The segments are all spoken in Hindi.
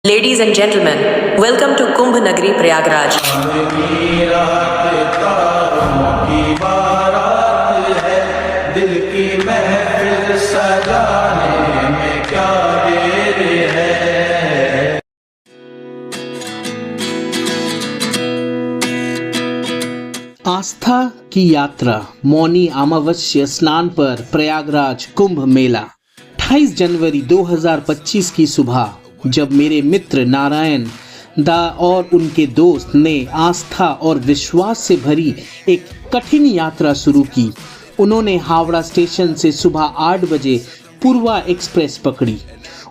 Ladies and gentlemen, welcome to Kumbh Nagri Prayagraj. आस्था की यात्रा मौनी अमावस्या स्नान पर प्रयागराज कुंभ मेला 28 जनवरी 2025 की सुबह जब मेरे मित्र नारायण दा और उनके दोस्त ने आस्था और विश्वास से भरी एक कठिन यात्रा शुरू की। उन्होंने हावड़ा स्टेशन से सुबह 8 बजे पूर्वा एक्सप्रेस पकड़ी।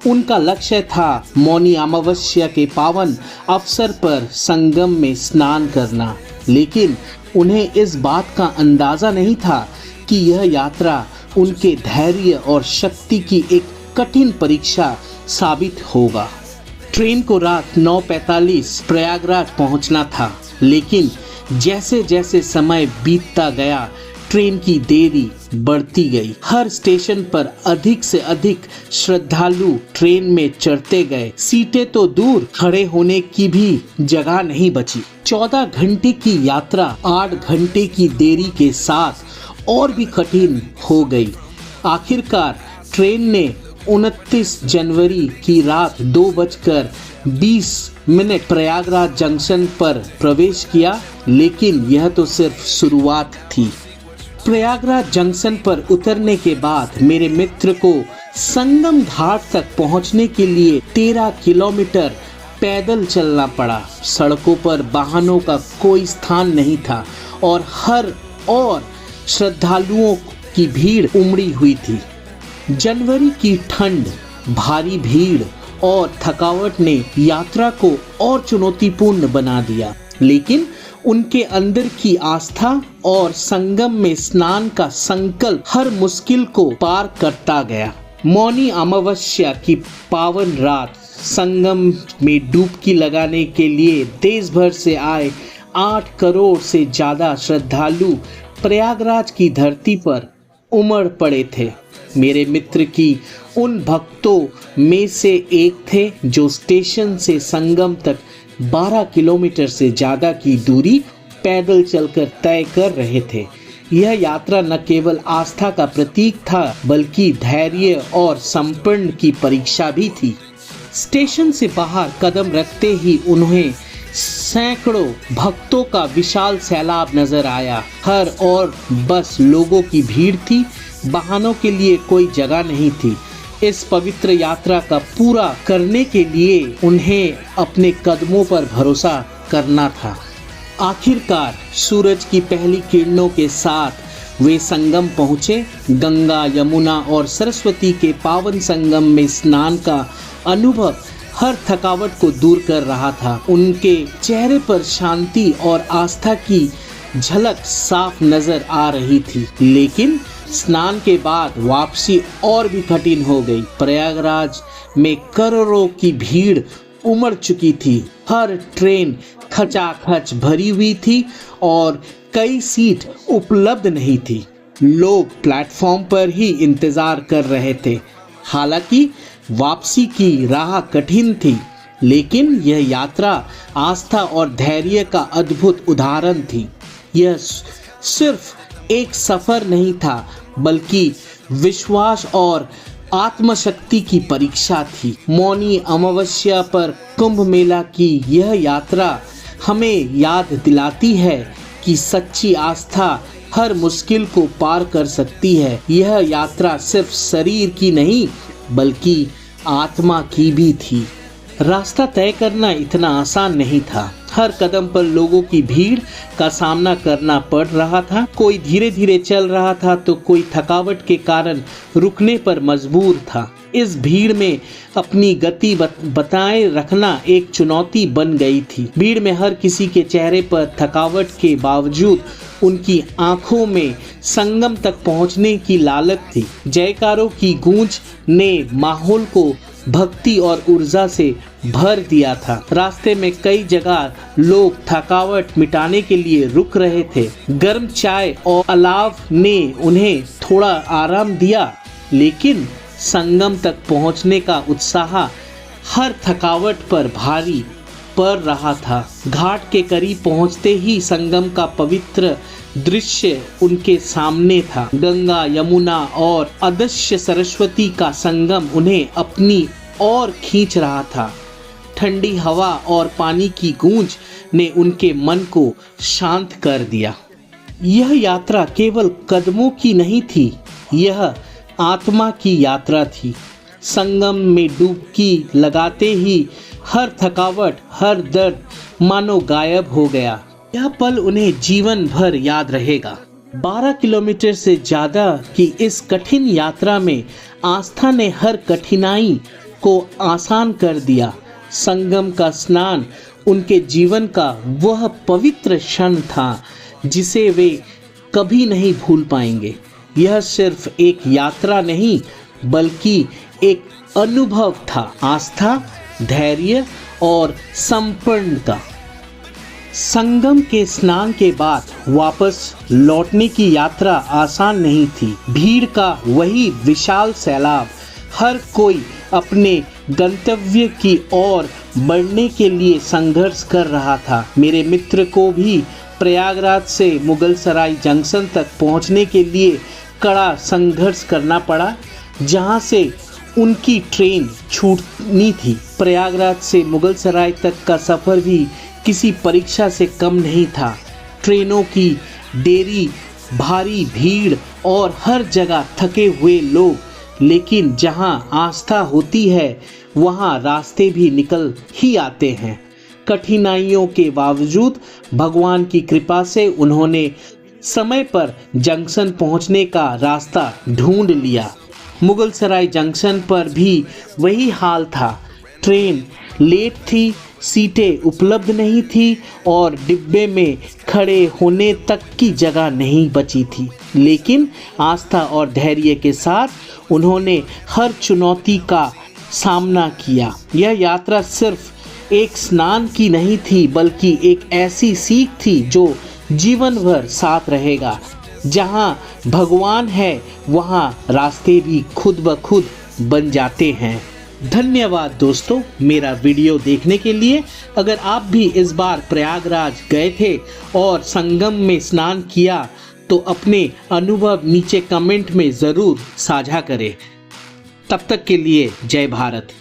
उनका लक्ष्य था मौनी अमावस्या के पावन अवसर पर संगम में स्नान करना, लेकिन उन्हें इस बात का अंदाज़ा नहीं था कि यह यात्रा उनके धैर्य और शक्ति की एक कठिन परीक्षा साबित होगा। ट्रेन को रात 9:45 प्रयागराज पहुंचना था, लेकिन जैसे जैसे समय बीतता गया ट्रेन की देरी बढ़ती गई। हर स्टेशन पर अधिक से अधिक श्रद्धालु ट्रेन में चढ़ते गए। सीटें तो दूर, खड़े होने की भी जगह नहीं बची। 14 घंटे की यात्रा 8 घंटे की देरी के साथ और भी कठिन हो गई। आखिरकार ट्रेन ने 29 जनवरी की रात 2:20 प्रयागराज जंक्शन पर प्रवेश किया, लेकिन यह तो सिर्फ शुरुआत थी। प्रयागराज जंक्शन पर उतरने के बाद मेरे मित्र को संगम घाट तक पहुंचने के लिए 13 किलोमीटर पैदल चलना पड़ा। सड़कों पर वाहनों का कोई स्थान नहीं था और हर ओर श्रद्धालुओं की भीड़ उमड़ी हुई थी। जनवरी की ठंड, भारी भीड़ और थकावट ने यात्रा को और चुनौतीपूर्ण बना दिया, लेकिन उनके अंदर की आस्था और संगम में स्नान का संकल्प हर मुश्किल को पार करता गया। मौनी अमावस्या की पावन रात संगम में डुबकी लगाने के लिए देश भर से आए 8 करोड़ से ज़्यादा श्रद्धालु प्रयागराज की धरती पर उमड़ पड़े थे। मेरे मित्र की उन भक्तों में से एक थे जो स्टेशन से संगम तक 12 किलोमीटर से ज़्यादा की दूरी पैदल चलकर तय कर रहे थे। यह यात्रा न केवल आस्था का प्रतीक था, बल्कि धैर्य और समर्पण की परीक्षा भी थी। स्टेशन से बाहर कदम रखते ही उन्हें सैकड़ों भक्तों का विशाल सैलाब नजर आया। हर ओर बस लोगों की भीड़ थी, वाहनों के लिए कोई जगह नहीं थी। इस पवित्र यात्रा का पूरा करने के लिए उन्हें अपने कदमों पर भरोसा करना था। आखिरकार सूरज की पहली किरणों के साथ वे संगम पहुँचे। गंगा, यमुना और सरस्वती के पावन संगम में स्नान का अनुभव हर थकावट को दूर कर रहा था। उनके चेहरे पर शांति और आस्था की झलक साफ नजर आ रही थी, लेकिन स्नान के बाद वापसी और भी कठिन हो गई। प्रयागराज में करोड़ों की भीड़ उमड़ चुकी थी। हर ट्रेन खचाखच भरी हुई थी और कई सीट उपलब्ध नहीं थी। लोग प्लेटफॉर्म पर ही इंतजार कर रहे थे। हालांकि वापसी की राह कठिन थी, लेकिन यह यात्रा आस्था और धैर्य का अद्भुत उदाहरण थी। यह सिर्फ एक सफर नहीं था, बल्कि विश्वास और आत्मशक्ति की परीक्षा थी। मौनी अमावस्या पर कुंभ मेला की यह यात्रा हमें याद दिलाती है कि सच्ची आस्था हर मुश्किल को पार कर सकती है। यह यात्रा सिर्फ शरीर की नहीं, बल्कि आत्मा की भी थी। रास्ता तय करना इतना आसान नहीं था। हर कदम पर लोगों की भीड़ का सामना करना पड़ रहा था। कोई धीरे धीरे चल रहा था तो कोई थकावट के कारण रुकने पर मजबूर था। इस भीड़ में अपनी गति बताए रखना एक चुनौती बन गई थी। भीड़ में हर किसी के चेहरे पर थकावट के बावजूद उनकी आंखों में संगम तक पहुंचने की लालच थी। जयकारों की गूंज ने माहौल को भक्ति और ऊर्जा से भर दिया था। रास्ते में कई जगह लोग थकावट मिटाने के लिए रुक रहे थे। गर्म चाय और अलाव ने उन्हें थोड़ा आराम दिया, लेकिन संगम तक पहुंचने का उत्साह हर थकावट पर भारी पड़ रहा था। घाट के करीब पहुंचते ही संगम का पवित्र दृश्य उनके सामने था। गंगा, यमुना और अदृश्य सरस्वती का संगम उन्हें अपनी ओर खींच रहा था। ठंडी हवा और पानी की गूंज ने उनके मन को शांत कर दिया। यह यात्रा केवल कदमों की नहीं थी, यह आत्मा की यात्रा थी। संगम में डुबकी लगाते ही हर थकावट, हर दर्द मानो गायब हो गया। यह पल उन्हें जीवन भर याद रहेगा। 12 किलोमीटर से ज़्यादा की इस कठिन यात्रा में आस्था ने हर कठिनाई को आसान कर दिया। संगम का स्नान उनके जीवन का वह पवित्र क्षण था जिसे वे कभी नहीं भूल पाएंगे। यह सिर्फ एक यात्रा नहीं बल्कि एक अनुभव था, आस्था, धैर्य और समर्पणता। संगम के स्नान के बाद वापस लौटने की यात्रा आसान नहीं थी। भीड़ का वही विशाल सैलाब, हर कोई अपने गंतव्य की ओर बढ़ने के लिए संघर्ष कर रहा था। मेरे मित्र को भी प्रयागराज से मुगलसराय जंक्शन तक पहुंचने के लिए कड़ा संघर्ष करना पड़ा, जहां से उनकी ट्रेन छूटनी थी। प्रयागराज से मुगलसराय तक का सफ़र भी किसी परीक्षा से कम नहीं था। ट्रेनों की देरी, भारी भीड़ और हर जगह थके हुए लोग, लेकिन जहां आस्था होती है वहां रास्ते भी निकल ही आते हैं। कठिनाइयों के बावजूद भगवान की कृपा से उन्होंने समय पर जंक्शन पहुंचने का रास्ता ढूंढ लिया। मुगलसराय जंक्शन पर भी वही हाल था। ट्रेन लेट थी, सीटें उपलब्ध नहीं थी और डिब्बे में खड़े होने तक की जगह नहीं बची थी। लेकिन आस्था और धैर्य के साथ उन्होंने हर चुनौती का सामना किया। यह यात्रा सिर्फ एक स्नान की नहीं थी बल्कि एक ऐसी सीख थी जो जीवन भर साथ रहेगा। जहां भगवान है वहां रास्ते भी खुद ब खुद बन जाते हैं। धन्यवाद दोस्तों मेरा वीडियो देखने के लिए। अगर आप भी इस बार प्रयागराज गए थे और संगम में स्नान किया तो अपने अनुभव नीचे कमेंट में ज़रूर साझा करें। तब तक के लिए जय भारत।